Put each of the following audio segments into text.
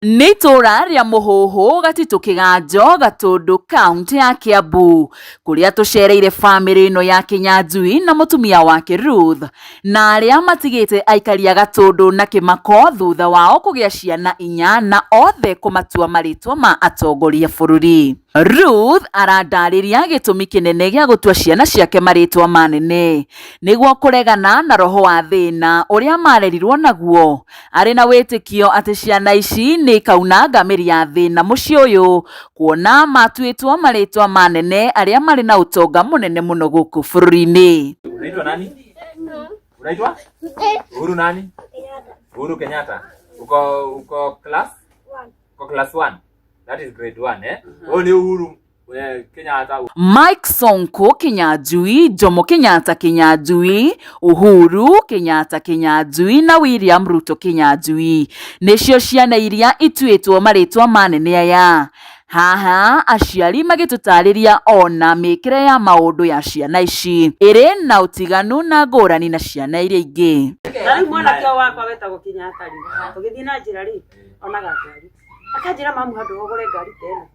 Nitora ria Muhuhu Gatito Kiganjo Gatundu kaunti ya Kiambu kuria tucereire family ino ya Kinyanjui na mutumia wake Ruth na aria matigite aikaria Gatundu na Kimako thutha wao kugia ciana inya na othe kumatua maritwa ma atongoria bururi. Ruth arandariria gitumi kinene gia gutua ciana ciake maritwa manene niguo kuregana na roho wa thina uria marerirwo naguo ari na witikio ati ciana ici ni kauna ngamiri ya thina muci uyu kuona matuitwo maritwa manene aria mari na utonga munene muno guku bururi-ini. Unaitwa nani? Unaitwa? Uhuru nani? Uhuru Kenyatta. Uko class 1. Uko class 1. That is grade 1, eh? Ni Uhuru Kenyatta. Mike Sonko Kinyanjui, Jomo Kenyatta Kinyanjui, Uhuru Kenyatta Kinyanjui na William Ruto Kinyanjui nicio ciana iria ituitwo maritwa manene aya. Haha aciari magitutariria ona mikire ya maundu ya ciana ici iri na utiganu na ngurani na ciana iria ingi. Tari mwana kio wakwa wetagwo Kenyatta ri tugithii na njira ri onaga ngari akanjira mamu handu hogore ngari tena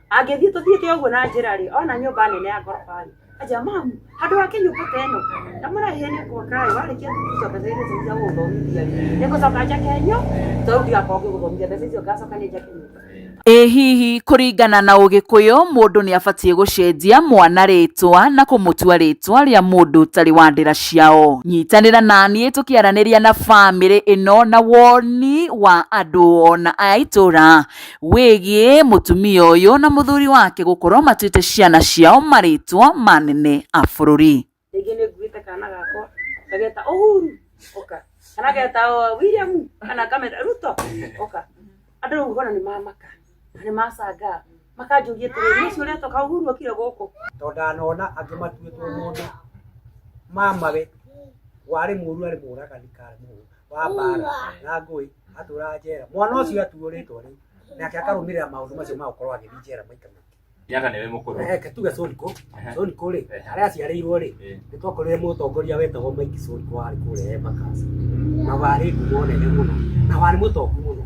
angithii tuthiite uguo na njira ri ona nyumba nene ya gorofa ri aja mamu handu hake nyumba teno ndamura hene kwa kai warikia tucoka zile zinja guthomithia ri niko coka nja Kenya taudia koge guthomithia mbeca icio ngacoka ni nja Kenya. Hihi kuringana na Ugikuyu mundu ni abatie gucenjia mwana ritwa na kumutua ritwa ria mundu tari wandira ciao. Nyitanira nani tukiaraniria na family ino na woni wa andu ona aitura wigie mutumia uyu na muthuri wake gukorwo matuite ciana ciao maritwa manene a bururi. Ngine gwita kana gako kageta Uhuru oka kana geta William kana kamera Ruto oka andu ngona ni mamaka ni masaga makajugie tere ni cio toka Uhuru akire goko tonda nona angimatuitwo mundu mamawe wari muru ari muraga nikare mu wa bara na ngui atura njera mwana ucio atuuritwo ri nake akarumirira maundu macio ma ukorwo agithii njera maika yaka newe mukuru tuge Sonko ri aria ciareirwo ri nitwakorire mutongoria wetagwo Mike Sonko ari kure Embakasi na wari ngunene muno na wari mutongu muno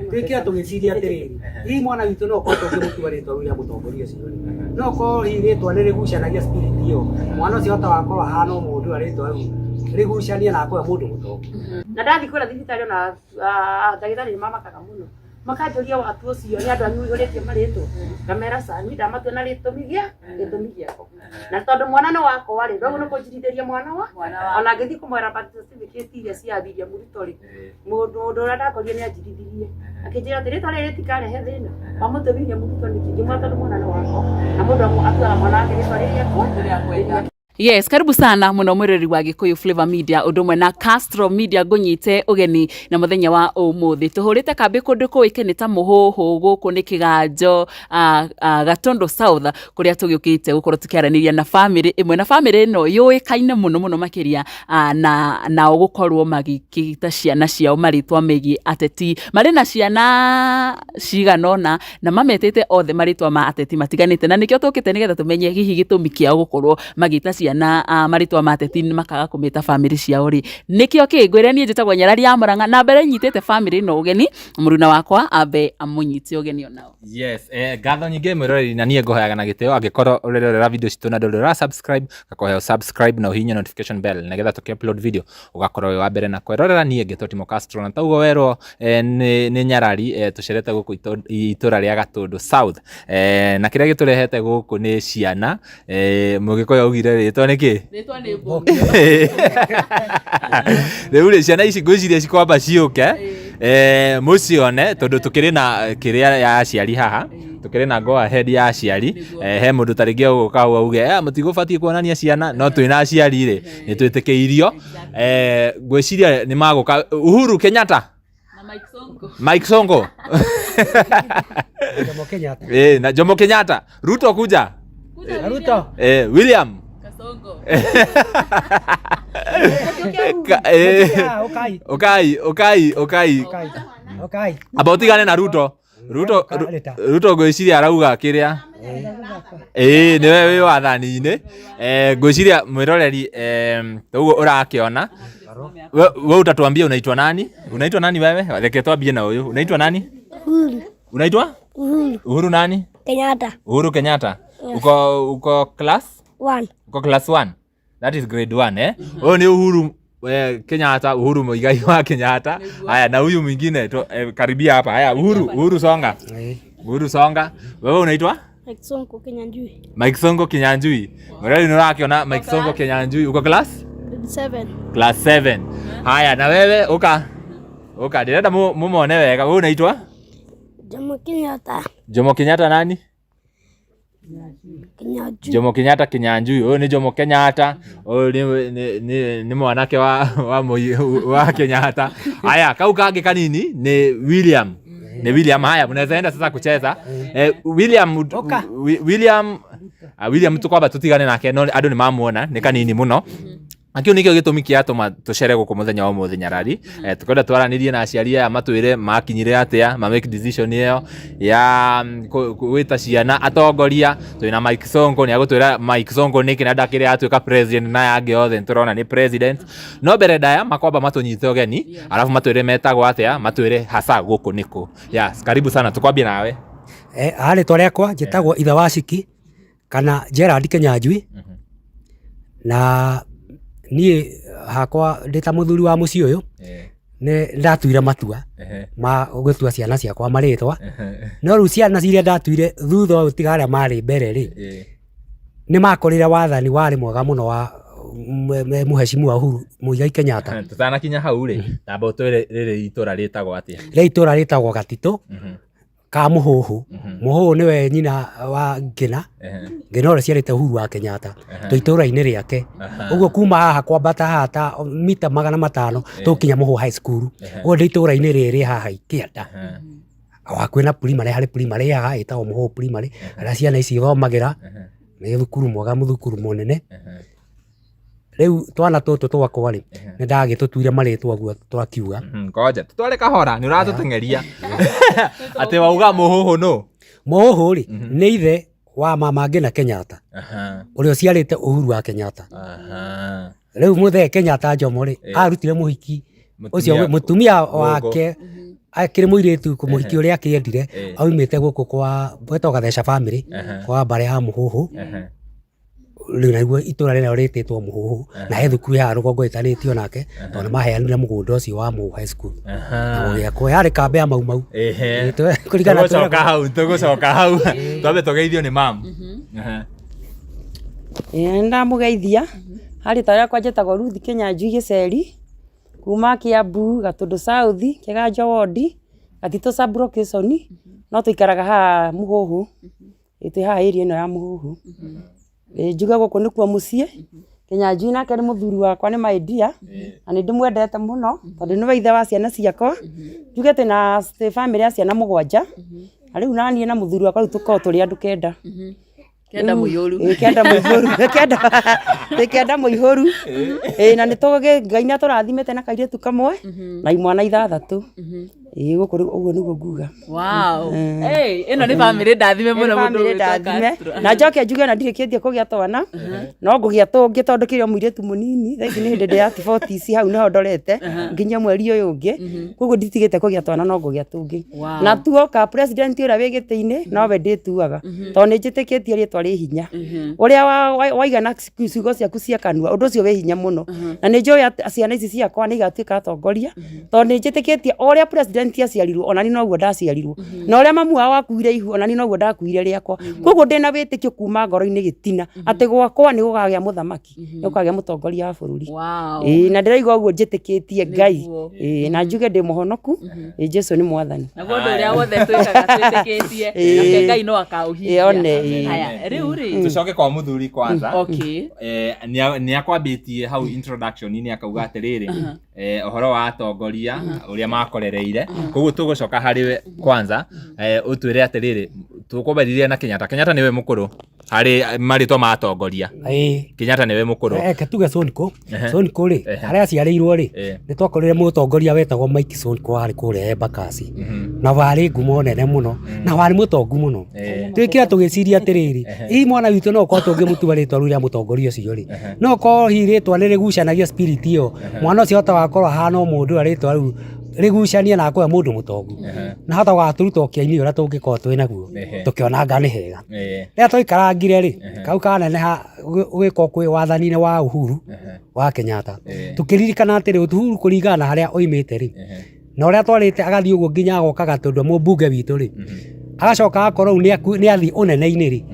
twikira tugiciria atiriri hii mwana witu no koto ngimutua ritwa ruya mutongoria ucio ri no ko ritwa ni rigucanagia spirit iyo mwana ucio hota wakorwo hana mundu aritwa rigucania na akwa mundu mutongo na ndathi kwira thibitari na ndagithari mamakaga muno makajoria watu ucio ni andu anyuiretie maritwa kamera sani ndamatwe na ritumi giako na tondu mwana no wako wari ndogo no kujiritheria mwana wa ona ngithi kumwera birth certificate iria ciathiria murito ri mundu ndakorie ni ajirithirie akijira ritwa ri ritikarehe thina bamutebirie murito ni kingimwa tondu mwana no wako na mundu atwara mwana wake ritwa riako. Yes, karibu sana muno mwiriri wa Gikuyu Flavor Media udumwe na Castro Media ngunyite ugeni na muthenya wa umuthi tuhurite kambi kundu kuikene ta Muhuhu guku ni Kiganjo Gatundu South kuria tugiukite gukorwo tukiaraniria na family imwe na family no yuikaine muno makiria na ugukorwo magikita ciana ciao maritwa megi ateti mari na ciana ciganona na mametete othe maritwa ma ateti matiganite na nikio tukite nigetha tumenye hihi gitumi kiao gukorwo magita na maritwa mateti makaga kumita family ciao ri nikio kingwire nie njitagwo Nyarari ya Murang'a na mbere nyitete family no ugeni muruna wakwa abe amunyiti ugeni onao. Yes, gatho nyinge mwirori na nie ngohayaga na giteo angikorwo urerera video citu na ndurera subscribe gakoheo subscribe na uhinya notification bell nigetha tuki-upload video ugakorwo wa mbere na kwerorera nie ngitwo Timo Castro na taugo werwo ni Nyarari tucerete guku itura ria Gatundu South na kiria giturehete guku ni ciana mugikoya ugire ritwa niki ritwa ni mbo riu ciana ici ngwiciria cikwamba ciuke mucione tondu tukiri na kiria ya aciari haha tukiri na go ahead ya aciari he mundu taringi uguka uge mutigubatie kuonania ciana no twina aciari ri ni twitikiirio ngwiciria ni maguka Uhuru Kenyatta na Mike Sonko Jomo Kenyatta na Jomo Kenyatta Ruto kuja Ruto William Kasongo okay abotigane na Ruto ngwiciria arauga kiria niwe wi wathani-ini ngwiciria mwiroreri uguo urakiona wewe utatuambia unaitwa nani wewe reke twambie na uyu unaitwa nani Unaitwa? Uhuru nani? Kenyatta. Uhuru Kenyatta. Yes. Uko class? 1. Uko class 1? That is grade 1 eh? Huyo ni Uhuru Kenyatta, Uhuru Muigai wa Kenyatta. Haya na huyu mwingine karibia hapa. Haya Uhuru songa. Uhuru songa. Wewe unaitwa? Mike Sonko Kinyanjui. Mike Sonko Kinyanjui. Mradi unakiona Mike Sonko Kinyanjui. Uko class? 7. Class 7. Haya na wewe uka direnda muone wega. Wewe unaitwa? Jomo Kenyatta. Jomo Kenyatta nani? Kinyanjui. Jomo Kenyatta Kinyanjui. Huyu ni Jomo Kenyatta. Huyu ni mwanake wa Kenyatta. Haya, kau kage kanini ni William. Ni William. Haya, mnaweza enda sasa kucheza. William tukwamba tutigane nake no andu ni mamuona ni kanini muno. Akio nikio gitumi kiatuma tucere guku muthenya wa muthi nyarari tukwenda twaranirie na aciari aya matwire makinyire atia ma make decision iyo ya gwita ciana atongoria twina Mike Sonko ni agutwira Mike Sonko ni kina ndakire atuika president na yange othe turona ni president no mbere ndaya makwamba matunyite ogeni alafu matwire metagwo atia matwire hasa guku niku yes karibu sana tukwambie nawe ari twarekwa njitagwo itha waciki kana Gerard Kinyanjui na niĩ hakwa ndita muthuri wa muciĩ ũyũ nĩ ndatuire matua ma gũtua ciana ciakwa marĩtwa no rĩu ciana ciria ndatuire thutha ũyũ tiga arĩa marĩ mbere rĩ nĩ makorire wathani warĩ mwega mũno wa Mheshimiwa Uhuru Muigai Kenyatta. Tutanakinya hau rĩ namba ũtwĩre rĩrĩ itũra rĩtagwo atĩa? Rĩrĩ itũra rĩtagwo Gatitũ ka Mũhũhũ. Mũhũhũ nĩwe nyina wa Ngina. Ngina ũrĩa ciarĩte Uhuru wa Kenyatta twĩ itũra-inĩ rĩake. Ũguo kuma haha kwambata haha ta mita 500 tũkinya Mũhũhũ High School. Ũguo ndĩ itũra-inĩ rĩrĩ haha ikĩenda. Wakwĩ na primary harĩ primary haha ĩtagwo Mũhũhũ primary. Arĩa ciana ici ithomagĩra nĩ thukuru mwega mũthukuru mũnene. Rĩu twana tũtũ twakwa rĩ nĩ ndagĩtũtuire marĩtwa guo twakiuga ngoja tutware kahora nĩ ũratũtengeria atĩ wauga Mũhũhũ no Mũhũhũ rĩ nĩ ithe wa mama Ngina Kenyatta ũrĩa ũciarĩte Uhuru wa Kenyatta. Rĩu mũthee Kenyatta Jomo rĩ arutire mũhiki ũcio mũtumia wake akĩrĩ mũirĩtu mũhiki ũrĩa akĩendire aumĩte gũkũ kwa gwetwo Gatheca family kwa bare ya Mũhũhũ. Rĩu naguo itũra rĩrĩa rĩtĩtwo Mũhũhũ na he thukuru ya rũgongo ĩtarĩtio nake tondũ maheanire mũgũnda ũcio wa Mũhũhũ High School na gũgĩakwo yarĩ kambĩ ya mau tũgũcoka hau twambe tũgeithio nĩ mamu. Ndamũgeithia harĩ ta rĩakwa njĩtagwo Ruth Kinyanjui Gĩceri kuma Kiambu Gatũndũ South Kĩganjo Ward Gatitũ sub-location no tũikaraga haha Mũhũhũ twĩ haha area ĩno ya Mũhũhũ. Njuga gũkũ nĩkuo mũciĩ Kinyanjui nake nĩ mũthuri wakwa nĩ my dear na nĩ ndĩmwendete mũno tondũ nĩwe ithe wa ciana ciakwa. Njuge twĩna family ya ciana 7 na rĩu naniĩ na mũthuri wakwa rĩu tũkoragwo tũrĩ andũ 9. Kenda mũihũru. Kenda mũihũru. Na nĩ Ngai nĩ atũrathimĩte na kairĩtu kamwe na imwana 6. Gũkũ ũguo nĩguo nguga. Wow. Ĩno nĩ family ndathime mũno mũndũ ndathime. Na njoke njuge na ndirĩkĩtie kũgĩa twana no ngũgĩa tũngĩ tondũ kĩrĩ mũirĩtu mũnini thaĩci nĩ hĩndĩ ya 40 hau nĩho ndorete nginya mweri ũyũ ũngĩ koguo nditigĩte kũgĩa twana no ngũgĩa tũngĩ. Na tuoka president ũrĩa wĩ gĩtĩ-inĩ nowe ndĩtuaga tondũ nĩ njĩtĩkĩtie rĩtwa rĩ hinya. Ũrĩa waigana ciugo ciaku cia kanua ũndũ ũcio wĩ hinya mũno na nĩ njũĩ ciana ici ciakwa nĩ igatuĩka atongoria tondũ nĩ njĩtĩkĩtie ũrĩa president aciarirwo onani noguo ndaciarirwo na ũrĩa mamu wao akuire ihu onani noguo ndakuire rĩakwa. Koguo ndĩna wĩtĩkio kuma ngoro-inĩ gĩtina atĩ gwakwa nĩ gũkagĩa mũthamaki nĩ gũkagĩa mũtongoria wa bũrũri. Na ndĩraigua ũguo njĩtĩkĩtie Ngai na njuge ndĩ mũhonoku Jesũ nĩ mwathani. Naguo ũndũ ũrĩa wothe twĩkaga twĩtĩkĩtie nake Ngai no akaũhingia. Haya rĩu rĩ tucoke kwa mũthuri kwanza. Nĩ akwambĩtie hau introduction-inĩ akauga atĩrĩrĩ ũhoro wa atongoria ũrĩa makorereire koguo tũgũcoka harĩ we kwanza ũtwĩre atĩrĩrĩ tũkũmbaririe na Kenyatta. Kenyatta nĩwe mũkũrũ harĩ marĩtwa ma atongoria. Kenyatta nĩwe mũkũrũ. Tuge Sonko rĩ harĩa aciarĩirwo rĩ nĩ twakorire mũtongoria wetagwo Mike Sonko warĩ kũrĩa Embakasi na warĩ ngumo nene mũno na warĩ mũtongu mũno. Twĩkĩra tũgĩciria atĩrĩrĩ hihi mwana witũ no ũkorwo tũngĩmũtua rĩtwa rĩu rĩa mũtongoria ũcio rĩ no ũkorwo hihi rĩtwa nĩ rĩgucanagia spirit ĩyo mwana ũcio hotaga gũkorwo ahana mũndũ ũrĩa rĩtwa rĩu rigucania na akwe mundu mutongu na hata gaturuta okiaini ura tungikoo twi naguo tukionanga ni hega ria twikarangire ri kau kaneneha gwiko kwi wathani-ini wa Uhuru wa Kenyatta tukiririkana atiri Uhuru kuringana haria oimite ri na uria twarite agathii uguo nginya agokaga tondu mubunge witu ri agacoka akorwo ni athii unene-ini ri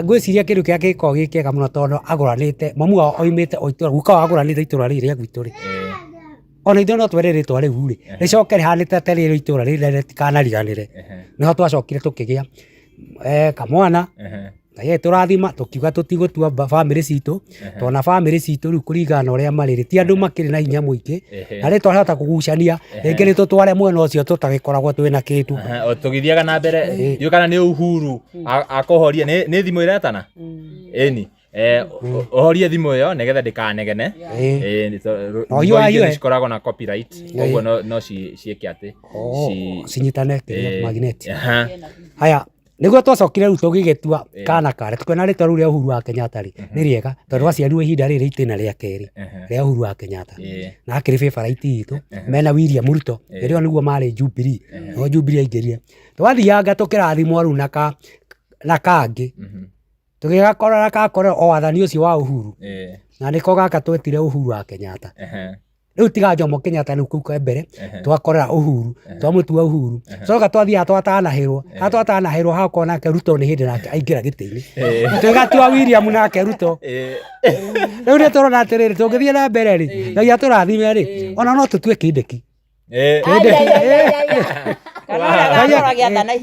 ngwiciria kindu kia giko gikiega muno tondu aguranite mamu wao oimite o itura guka aguranite itura riri ria gwitu ri ona ithuĩ no twere rĩtwa rĩu rĩ rĩcoke rĩhanĩte ta rĩrĩ itũra rĩrĩ tikanariganĩre nĩho twacokire tũkĩgĩa kamwana Ngai tũrathima tũkiuga tũtigũtua bamĩrĩ citũ tona bamĩrĩ citũ rĩu kũringana na ũrĩa marĩ ti andũ makĩrĩ na hinya mũingĩ na rĩ twahota kũgucania rĩngĩ nĩ tũtware mwena ũcio tũtagĩkoragwo twĩna kĩndũ tũgĩthiaga na mbere ndiũ kana nĩ Uhuru akohoria nĩ thimũ ĩretana ĩni ohorie thimũ ĩyo nĩgetha ndĩkanegene cikoragwo na copyright koguo no ciĩke atĩ cinyitane magnet haya niguo twacokire rĩu tũgĩgĩtua kana kare tukiona rĩtwa rĩu rĩa Uhuru wa Kenyatta rĩ nĩ rĩega tondũ waciarirwo ihinda rĩrĩ itĩna rĩa kerĩ rĩa Uhuru wa Kenyatta na akĩrĩ favourite itũ mena William Ruto rĩrĩa nĩguo marĩ Jubilee no Jubilee aingĩrire twathianga tũkĩrathimwo rĩu na kangĩ tũgĩgakora gakora o wathani ũcio wa Uhuru na nĩko gaka twetire Uhuru wa Kenyatta rĩu tiga Jomo Kenyatta rĩu kũu kwa mbere twakorera Uhuru twamũtua Uhuru coka twathiaga twatanahĩrwo hakorwo nake Ruto nĩ hĩndĩ nake aingĩra gĩtĩ-inĩ tũgatua William nake Ruto rĩu nĩ tũrona atĩrĩrĩ tũngĩthiĩ na mbere rĩ Ngai atũrathime rĩ ona no tũtue Kindiki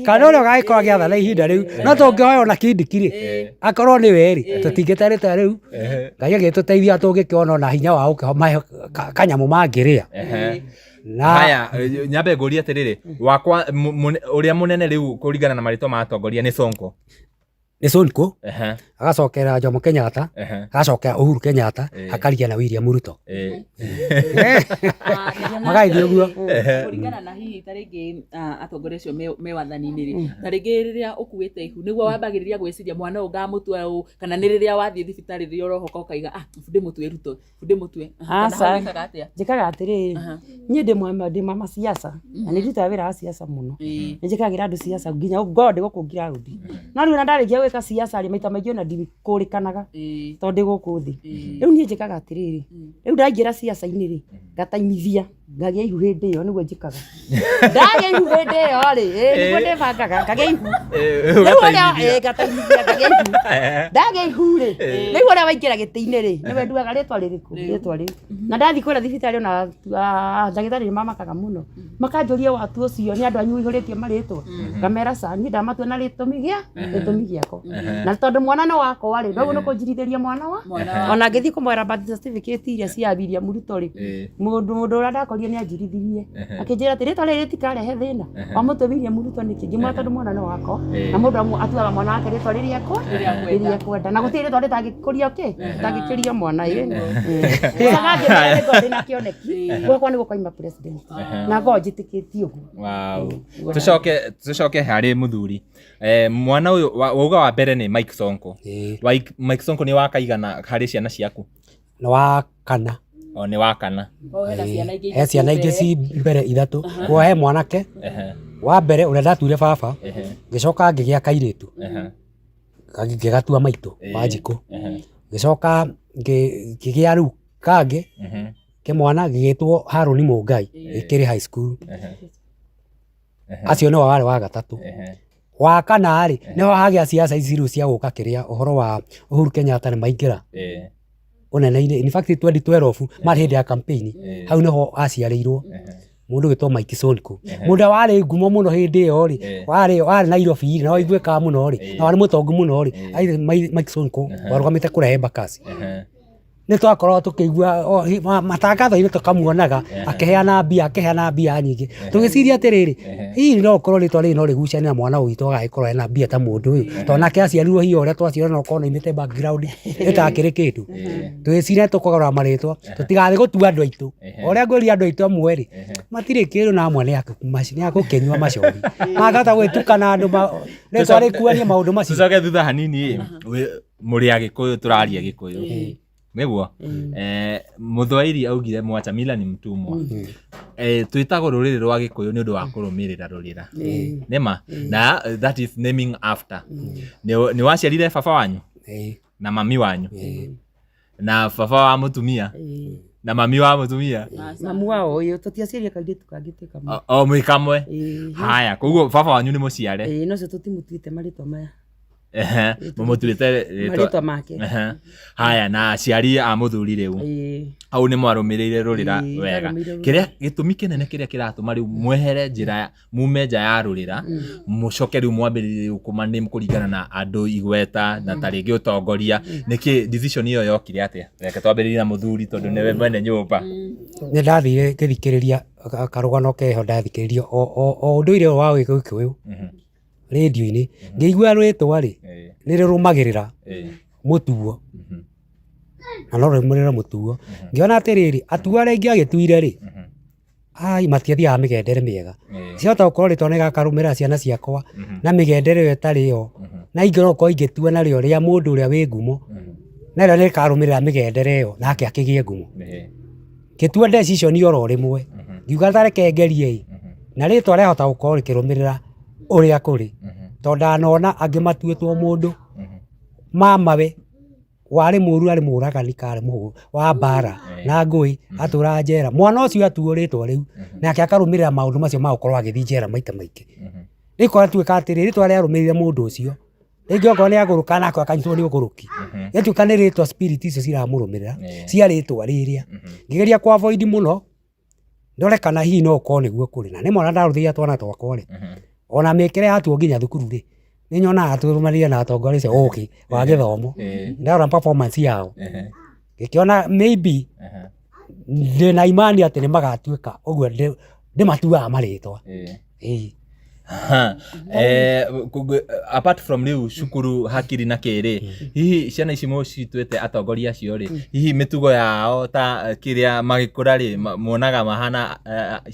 kana ũrĩa ũgagĩkorwo agĩatha na ihinda rĩu no tũngĩhoya ona Kindiki rĩ akorwo nĩ we rĩ tũtingĩte rĩtwa rĩu Ngai agĩtũteithia tũngĩkĩona ona hinya wa gũkĩmahe kanyamũ mangĩrĩa haya nyambe ngũrie atĩrĩrĩ wakwa ũrĩa mũnene rĩu kũringana na marĩtwa ma atongoria nĩ Sonko nĩ Sonko agacokera Jomo Kenyatta agacokera Uhuru Kenyatta akarigia na William Ruto magaithio guo kũringana na hihi ta rĩngĩ atongoria acio me wathani-inĩ rĩ ta rĩngĩ rĩrĩa ũkuĩte ihu nĩguo wambagĩrĩria gwĩciria mwana ũyũ ngamũtua ũũ kana nĩ rĩrĩa wathiĩ thibitarĩ rĩrĩa ũrohoka ũkaiga ndĩmũtue Ruto ndĩmũtue njĩkaga atĩrĩrĩ niĩ ndĩ mama siasa na nĩ ndutaga wĩra wa siasa mũno nĩ njĩkagĩra andũ siasa nginya ngorwo ndĩ gũkũ ngiraũndi no rĩu na ndarĩkia gwĩka siasa rĩ maita maingĩ ona ndikũrĩkanaga tondũ ndĩ gũkũ thĩ rĩu niĩ njĩkaga atĩrĩrĩ rĩu ndaingĩra siasa-inĩ rĩ ngataimithia ngagĩa ihu hĩndĩ ĩyo nĩguo njĩkaga ndagĩa ihu hĩndĩ ĩyo rĩ nĩguo ndĩbangaga ngagĩa ihu rĩu ũrĩa ngataimithia ngagĩa ihu ndagĩa ihu rĩ rĩu ũrĩa waingĩra gĩtĩ-inĩ rĩ nĩwe nduaga rĩtwa rĩrĩkũ rĩtwa rĩu na ndathiĩ kwĩra thibitarĩ ona ndagĩtarĩ nĩmamakaga mũno makanjũria watu ũcio nĩ andũ anyu ihũrĩtie marĩtwa ngamera niĩ ndamatua na gĩtũmi gĩakwa na tondũ mwana nĩ wakwa rĩ noguo nĩ kũnjirithĩria mwana wa ona ngĩthiĩ kũmwĩra birth certificate iria cia William Ruto rĩ mũndũ ũrĩa ndakorire nĩ anjirithirie akĩnjĩra atĩ rĩtwa rĩrĩ rĩtikarehe thĩna wamũtua William Ruto nĩkĩ ngĩmwĩra tondũ mwana nĩ wakwa na mũndũ atuaga mwana wake rĩtwa rĩrĩa kwenda na gũtirĩ rĩtwa rĩtangĩkũria rĩtangĩkĩria mwana sagangĩ na kĩoneki gwakwa nĩ gũkoima president na ngo njĩtĩkĩtie ũguo tũcoke harĩ mũthuri mwana ũyũ wauga wa mbere nĩ Mike Sonko Mike Sonko nĩ wakaigana harĩ ciana ciaku nĩ wa kana nĩ wa kana he ciana ingĩ ci mbere ithatũ kuo he mwanake wa mbere ũrĩa ndatuire baba ngĩcoka ngĩgĩa kairĩtu ngĩgatua maitũ wa njikũ ngĩcoka ngĩgĩa rĩu kangĩ kĩmwana gĩgĩtwo Harũni Mũngai gĩkĩrĩ high school acio nĩwe warĩ wa gatatũ wa kana rĩ nĩho hagĩa ciaca ici rĩu cia gũka kĩrĩa ũhoro wa Uhuru Kenyatta nĩ maingĩra ũnene-inĩ in fact 2012 marĩ hĩndĩ ya campaign hau nĩho aciarĩirwo mũndũ gĩtwo Mike Sonko mũndũ warĩ ngumo mũno hĩndĩ ĩyo rĩ warĩ Nairobi na waiguĩkaga mũno rĩ na warĩ mũtongu mũno rĩ Mike Sonko warũgamĩte kũrehe Embakasi nĩ twakorwo tũkĩigua matangatho-inĩ tũkamuonaga akĩheana mbia nyingĩ tũgĩciria atĩrĩrĩ hihi no ũkorwo rĩtwa rĩrĩ no rĩgucania na mwana witũ agagĩkorwo ena mbia ta mũndũ ũyũ tondũ nake aciarirwo hihi ũrĩa twaciarwo na ũkorwo naimĩte background ĩtakĩrĩ kĩndũ tũgĩciria tũkagũra marĩtwa tũtigathiĩ gũtua andũ aitũ ũrĩa ngwĩria andũ aitũ amwe rĩ matirĩ kĩndũ na amwe nĩ agũkĩnyua macori magata gwĩtukana andũ rĩtwa rĩkuanie maũndũ macio tũcoke thutha hanini mũrĩ Agĩkũyũ tũraria Gĩkũyũ nĩguo Mũthwairi augire Mwachamila ni mtumwa twitagwo rũrĩrĩ rwa Gĩkũyũ nĩ ũndũ wa kũrũmĩrĩra rũrĩra nĩma na that is naming after nĩ waciarire baba wanyu na mami wanyu na baba wa mũtumia na mami wa mũtumia mamu wao ũyũ tũtiaciaria kairĩtu kangĩ kamwe o mwĩ kamwe haya koguo baba wanyu nĩ mũciare no cio tũtimũtuĩte marĩtwa maya mũmũtuĩte marĩtwa make haya na aciari a mũthuri rĩu hau nĩ mwarũmĩrĩire rũrĩra wega kĩrĩa gĩtũmi kĩnene kĩrĩa kĩratũma rĩu mwehere njĩra mume nja ya rũrĩra mũcoke rĩu mwambĩrĩrie gũkũma nĩ kũringana na andũ igweta na ta rĩngĩ ũtongoria nĩkĩ decision ĩyo yokire atĩa reke twambĩrĩrie na mũthuri tondũ nĩwe mwene nyũmba nĩ ndathire ngĩthikĩrĩria karũgano keho ndathikĩrĩria o ũndũire wa Gĩkũyũ radio-inĩ ngĩigua rĩtwa rĩ nĩ rĩrũmagĩrĩra mũtuo na no rĩrũmagĩrĩra mũtuo ngĩona atĩrĩrĩ atua arĩa ingĩ agĩtuire rĩ matiathiaga mĩgendere mĩega ciahota gũkorwo rĩtwa nĩ gakarũmĩrĩra ciana ciakwa na mĩgendere ĩyo ĩtarĩ yo na ingĩrokorwo ingĩtua narĩo rĩa mũndũ ũrĩa wĩ ngumo narĩo nĩ rĩkarũmĩrĩra mĩgendere ĩyo nake akĩgĩe ngumo ngĩtua decision oro rĩmwe ngiuga tareke ngerie na rĩtwa rĩahota gũkorwo rĩkĩrũmĩrĩra ũrĩa kũrĩ tondũ ndanona angĩ matuĩtwo mũndũ mamawe warĩ mũru arĩ mũragani karĩ mũhũ wa mbara na ngũĩ atũra njera mwana ũcio atuo rĩtwa rĩu nake akarũmĩrĩra maũndũ macio ma gũkorwo agĩthiĩ njera maita maingĩ rĩkorwo atuĩka atĩrĩ rĩtwa rĩarũmĩrĩire mũndũ ũcio rĩngĩ okorwo nĩ agũrũka nake akanyitwo nĩ ũgũrũki gĩtuĩka nĩ rĩtwa spirit icio ciramũrũmĩrĩra cia rĩtwa rĩrĩa ngĩgeria kwa avoid mũno ndore kana hihi no ũkorwo nĩguo kũrĩ na nĩ mwana ndarũthĩia twana twakwa rĩ ona mĩkĩre yatuo nginya thukuru rĩ nĩ nyonaga tũrũmanĩrĩire na atongoria acio wa gĩthomo ndarora performance yao ngĩkĩona maybe ndĩna imani atĩ nĩ magatuĩka ũguo ndĩmatuaga marĩtwa apart from rĩu cukuru hakiri na kĩrĩ hihi ciana ici mũcituĩte atongoria acio rĩ hihi mĩtugo yao ta kĩrĩa magĩkũra rĩ muonaga mahana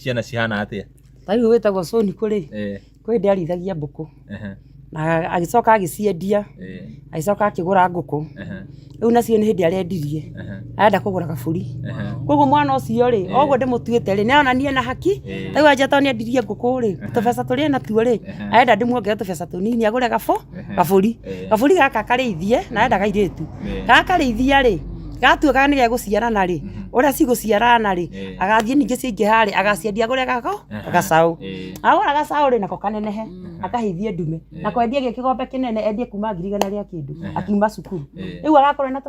ciana cihana atĩa tarĩu wĩtagwo Soni kũrĩ kwĩ ndĩ arithagia mbũkũ na agĩcoka agĩciendia agĩcoka akĩgũra ngũkũ rĩu nacio nĩ hĩndĩ arendirie arenda kũgũra gabũri koguo mwana ũcio rĩ oguo ndĩmũtuĩte rĩ nĩonanie na haki rĩu anja tondũ nĩendirie ngũkũ rĩ tũbeca tũrĩa natuo rĩ arenda ndĩmuongerere tũbeca tũnini agũre gabũri gaka karĩithie na arenda gairĩtu gaka karĩithia rĩ gatuĩkaga nĩ gegũciarana rĩ ũrĩa cigũciarana rĩ agathiĩ ningĩ ciaingĩha rĩ agaciendia agũre gacaũ agũra gacaũ rĩ nako kanenehe akaheithie ndume na kwendia gĩkĩgombe kĩnene endie kuma 100 rĩa kĩndũ akiuma cukuru rĩu agakorwo ena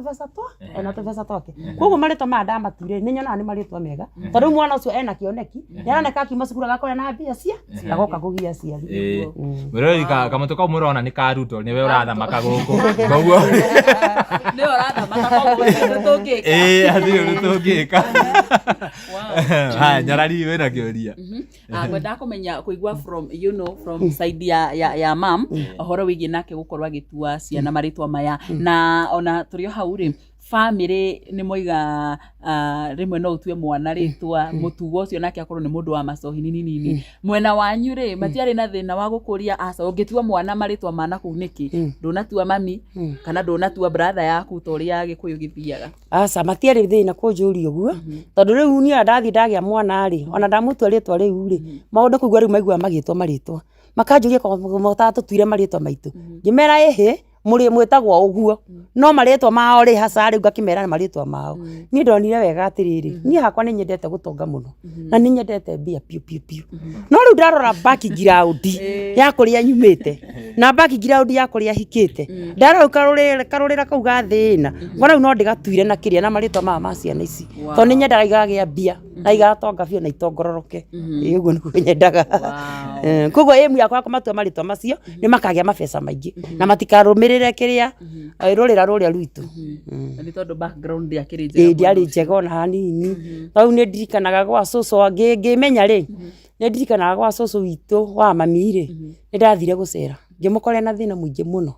tũbeca twake koguo marĩtwa maya ndamature nĩ nyonaga nĩ marĩtwa mega tondũ mwana ũcio ena kĩoneki nĩaroneka akiuma cukuru agakorwo na mbia cia agoka kũgia aciari mũrori kamũtũ kau mũrona nĩ karutwo nĩwe ũrathamaka gũkũ koguo nĩ ũrathamaka koguo athirĩ tũngĩka nyarari wĩna kĩũria ngwendaga kũmenya kũigua from side ya mam ũhoro wĩgiĩ nake gũkorwo agĩtua ciana marĩtwa maya na ona tũrĩ o hau rĩ family nĩ moiga rĩmwe no ũtue mwana rĩtwa mũtugo ũcio nake akorwo nĩ mũndũ wa macohi nini mwena wanyu rĩ matiarĩ na thĩna wa gũkũria aca ũngĩtua mwana marĩtwa mana kũu nĩkĩ ndũnatua mami kana ndũnatua brother yaku ta ũrĩa Gĩkũyũ gĩthiaga aca matiarĩ thĩna kũnjũria ũguo tondũ rĩu niĩ ndathi ndagĩa mwana rĩ ona ndamũtua rĩtwa rĩu rĩ maũndũ kũigua rĩu maigua magĩtwa marĩtwa makanjũria kana tũtuire marĩtwa maitũ ngĩmera ĩhĩ mũrĩ mwĩtagwo ũguo no marĩtwa mao rĩ haca rĩu ngakĩmera marĩtwa mao niĩ ndonire wega atĩrĩrĩ niĩ hakwa nĩ nyendete gũtonga mũno na nĩ nyendete mbia piu no rĩu ndarora background ya kũrĩa nyumĩte na background ya kũrĩa hikĩte ndarora karũrĩra kau gathĩna ngona rĩu no ndĩgatuire na kĩrĩa na marĩtwa maya ma ciana ici tondũ nĩ nyendaga igagĩa mbia na igatonga biũ na itongororoke ũguo nĩguo nyendaga koguo ĩmu yakwa kũmatua marĩtwa macio nĩ makagĩa mabeca maingĩ na matikarũmĩrĩre kĩrĩa rũrĩra rũrĩa rwitũ nĩ tondũ background yakĩrĩ njega ndiarĩ njega ona hanini tondũ nĩ ndirikanaga gwa cũcũ ngĩmenya rĩ nĩ ndirikanaga gwa cũcũ witũ wa mami rĩ nĩ ndathire gũcera ngĩmũkora na thĩna mũingĩ mũno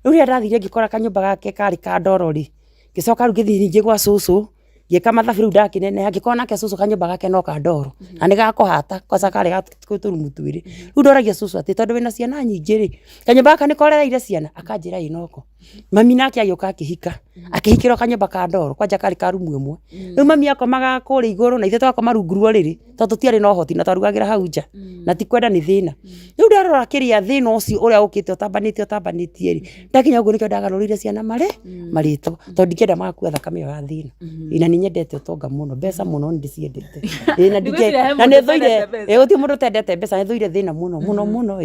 rĩu rĩrĩa ndathire ngĩkora kanyũmba gake karĩ ka ndoro rĩ ngĩcoka rĩu ngĩthiĩ ningĩ gwa cũcũ ngĩka mathabu rĩu ndakineneha ngĩkorwo nake cucu kanyũmba gake no kandoro na nĩ gakũhata koca karĩ gatũrumu twĩrĩ rĩu ndoragia cucu atĩ tondũ wĩna ciana nyingĩ rĩ kanyũmba gaka nĩ korereire ciana akanjĩra inoko mami nake agĩũka akĩhika akĩhikĩrwo kanyũmba ka ndoro kwanja karĩ ka rumu ĩmwe rĩu mami akomaga kũrĩa igũrũ na ithuĩ twakoma rungu rwa rĩrĩ tondũ tũtiarĩ na ũhoti na twarugagĩra hau nja na ti kwenda nĩ thĩna rĩu ndarora kĩrĩa thĩna ũcio ũrĩa ũkĩte ũtambanĩtie rĩ ndakinya ũguo nĩkĩo ndagarũrĩire ciana marĩtwo tondũ ndikĩenda magakua thakame ĩyo ya thĩna na nĩ nyendete ũtonga mũno mbeca mũno nĩ ndĩciendete na nĩ thũire gũtirĩ mũndũ ũtendete mbeca nĩ thũire thĩna mũno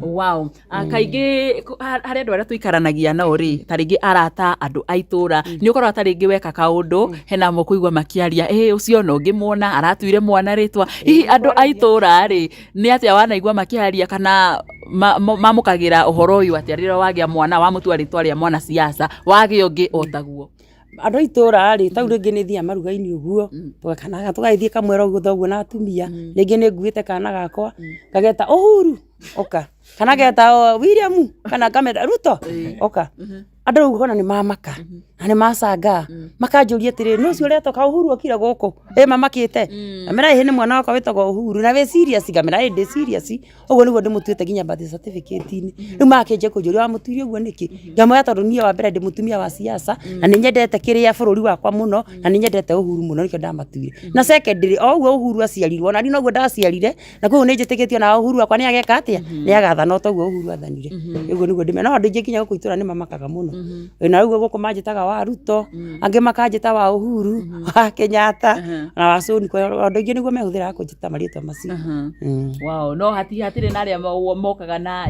wow kaingĩ harĩ andũ arĩa tũikaranagia nao rĩ ta rĩngĩ arata andũ a itũra nĩ ũkorwo ta rĩngĩ weka kaũndũ hena mo kũigua makĩaria ũcio no ngĩmwona aratuire mwana rĩtwa hihi andũ a itũra rĩ nĩ atĩa wanaigua makĩaria kana mamũkagĩra ũhoro ũyũ atĩ rĩrĩa wagĩa mwana wamũtua rĩtwa rĩa mwana siasa wagĩa ũngĩ otaguo andũ a itũra rĩ tau rĩngĩ nĩ thiaga maruga-inĩ ũguo tũgakanaga tũgagĩthiĩ kamwera ũguo thoguo na atumia rĩngĩ nĩ nguĩte kana gakwa ngageta Uhuru oka kana geta William kana ngameta Ruto oka andũ rĩu kona nĩ mamaka na nĩ macanga makanjũria atĩrĩ no ũcio ũretoka Uhuru okire gũkũ mamakĩte amera nĩ mwana wakwa wĩtagwo Uhuru na wĩ serious ngamera ndĩ serious ũguo nĩguo ndĩmũtuĩte nginya birth certificate-inĩ rĩu makĩnjia kũnjũria wamũtuire ũguo nĩkĩ ngamwĩra tondũ niĩ wa mbere ndĩ mũtumia wa siasa na nĩ nyendete kĩrĩa bũrũri wakwa mũno na nĩ nyendete Uhuru mũno nĩkĩo ndamatuire na secondary ũguo Uhuru aciarirwo na niĩ noguo ndaciarire na koguo nĩ njĩtĩkĩtio na Uhuru wakwa nĩ ageka atĩa nĩ agathana o toguo Uhuru athanire ũguo nĩguo ndĩmena no andũ aingĩ nginya gũkũ itũra nĩ mamakaga mũno na rĩu gũkũ manjĩtaga wa Ruto angĩ makanjĩta wa Uhuru wa Kenyatta na wa Soni kwa andũ aingĩ nĩguo mehũthĩraga kũnjĩta marĩtwa macio wow no hatirĩ na arĩa mokaga na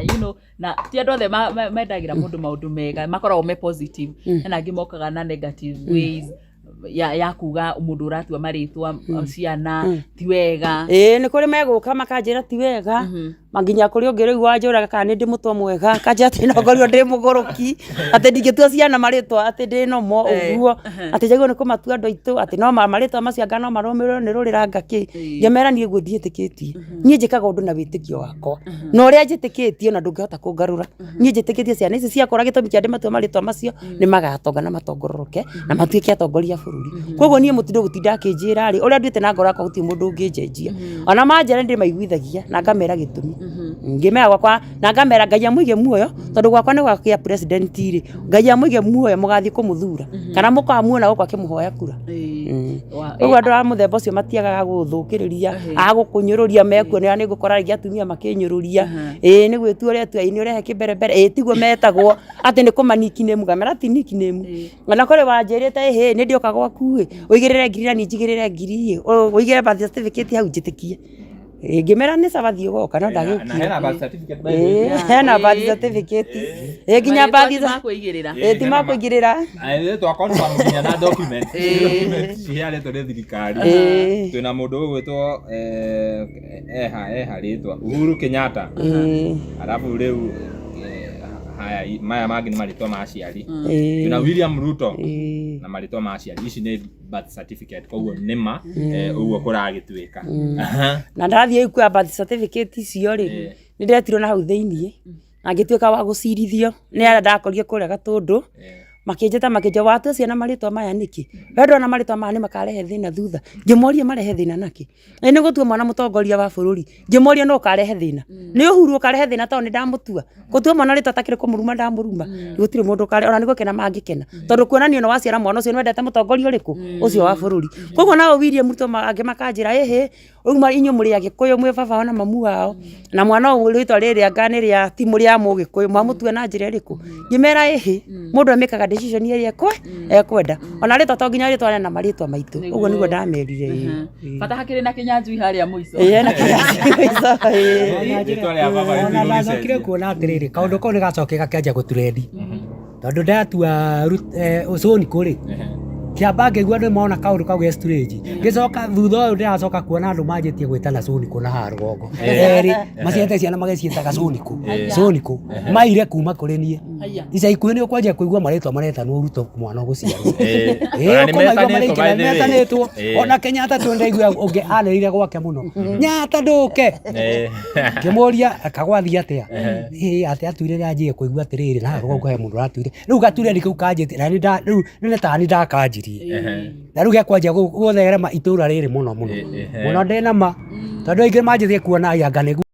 na ti andũ othe mendagĩra mũndũ maũndũ mega makoragwo me positive na angĩ mokaga na negative ways ya kuga mũndũ ũratua marĩtwa ciana ti wega nĩ kũrĩ megũka makanjĩra ti wega manginya kũrĩ ũngĩ rĩu wanjũraga kana nĩ ndĩ mũtwe mwega kanjĩra atĩ nogorio ndĩ mũgũrũki atĩ ndingĩtua ciana marĩtwa atĩ ndĩ nomo ũguo atĩ njagĩrĩirwo nĩ kũmatua andũ aitũ atĩ no marĩtwa macio anga no marũmĩrĩrwo nĩ rũrĩra ngakĩ ngamera niĩ guo ndiĩtĩkĩtie niĩ njĩkaga ũndũ na wĩtĩkio wakwa na ũrĩa njĩtĩkĩtie na ndũngĩhota kũngarũra niĩ njĩtĩkĩtie ciana ici ciakora gĩtũmi kĩa ndĩmatua marĩtwa macio nĩ magatonga na matongororoke na matuĩke atongoria bũrũri koguo niĩ mũtindo gũtinda akĩnjĩra rĩ ũrĩa nduĩte na ngoro yakwa gũtirĩ mũndũ ũngĩnjenjia ona manjĩra ndĩ maiguithagia na ngamera gĩtũmi ngĩmera gwakwa na ngamera Ngai amũige muoyo tondũ gwakwa nĩ gwakĩa president rĩ Ngai amũige muoyo mũgathiĩ kũmũthura kana mũkamuona gũkũ akĩmũhoya kura ũguo andũ a mũthemba ũcio matiagaga gũthũkĩrĩria agũkũnyũrũria mekuonera nĩ ngũkora rĩngĩ atumia makĩnyũrũria nĩ gwĩtua ũrĩa tua nĩ ũrehe kĩmberebere tiguo metagwo atĩ nĩ kũmaniki nĩmu ngamera ti niki nĩmu ona kũrĩ wanjĩrĩte nĩ ndĩoka gwaku ũigĩrĩre ngiri na niĩ njigĩrĩre ngiri ũigĩre birth certificate hau njĩtĩkie ngĩmera nĩ sabathi ũgoka no ndagĩũkia hena birth certificate nginya birth makũigĩrĩra ti makũigĩrĩra twakonfirm na document ciheanĩtwo nĩ thirikari twĩna mũndũ ũgwĩtwo rĩtwa Uhuru Kenyatta arabu rĩu maya mangĩ nĩ marĩtwa ma aciari twĩna William Ruto na marĩtwa ma aciari ici nĩ birth certificate koguo nĩma ũguo kũragĩtuĩka na ndathiĩ kuoya birth certificate icio rĩ nĩ ndetirwo na hau thĩiniĩ na ngĩtuĩka wa gũcirithio nĩ arĩa ndakorire kũrĩa Gatũndũ makĩnjĩta watua ciana marĩtwa maya nĩkĩ wendo na marĩtwa maya nĩ makarehe thĩna thutha ngĩmoria marehe thĩna nakĩ nĩ gũtua mwana mũtongoria wa bũrũri ngĩmoria no ũkarehe thĩna nĩ Uhuru ũkarehe thĩna tondũ nĩ ndamũtua gũtua mwana rĩtwa atakĩrĩ kũmũruma ndamũruma gũtirĩ mũndũ ũkarehe ona nĩ gũkena mangĩkena tondũ kuonania no waciara mwana ũcio nĩ wendete mũtongoria ũrĩkũ ũcio wa bũrũri koguo nao William Ruto angĩ makanjĩra rĩu inyuĩ mũrĩ Agĩkũyũ mwĩ baba wao na mamu wao na mwana ũyũ rĩtwa rĩrĩa ngana rĩa ti mũrĩ a Mũgĩkũyũ mwamũtua na njĩra ĩrĩkũ ngĩmera mũndũ amĩkaga decision iria ekwenda ona rĩtwa to nginya rĩtwa na marĩtwa maitũ ũguo nĩguo ndamerire bata hakĩrĩ na kĩnyanjui harĩa mũico na ona nacokire kuona atĩrĩrĩ kaũndũ kau nĩ gacoke gakĩanjia gũturendi tondũ ndatua Soni kũrĩ kĩamba ngĩigua andũ mona kaũndũ kau ge strange ngĩcoka thutha ũyũ ndĩracoka kuona andũ manjĩtie gwĩtana Soni kũ na haha rũgongo erĩ maciete ciana magĩciĩtaga Soni kũ maire kuma kũrĩ niĩ ica ikuhĩ nĩ ũkwanjia kũigua marĩtwa maretanwo Ruto mwana ũgũciarwo metanĩtwo ona Kenyatta tũndaigua ũngĩ anĩrĩire gwake mũno Nyatta ndũke ngĩmũria akagwathi atĩa atĩ atuire nĩ anjĩe kũigua atĩrĩrĩ na haha rũgongo he mũndũ ũratuire rĩu gature kau kanjĩtie na rĩu nĩ ta nĩ ndakanjia njirie na rĩu gĩakwanjia gũtherema itũra rĩrĩ mũno mũno mũno ndĩna ma tondũ aingĩ manjĩtie kuona anga nĩguo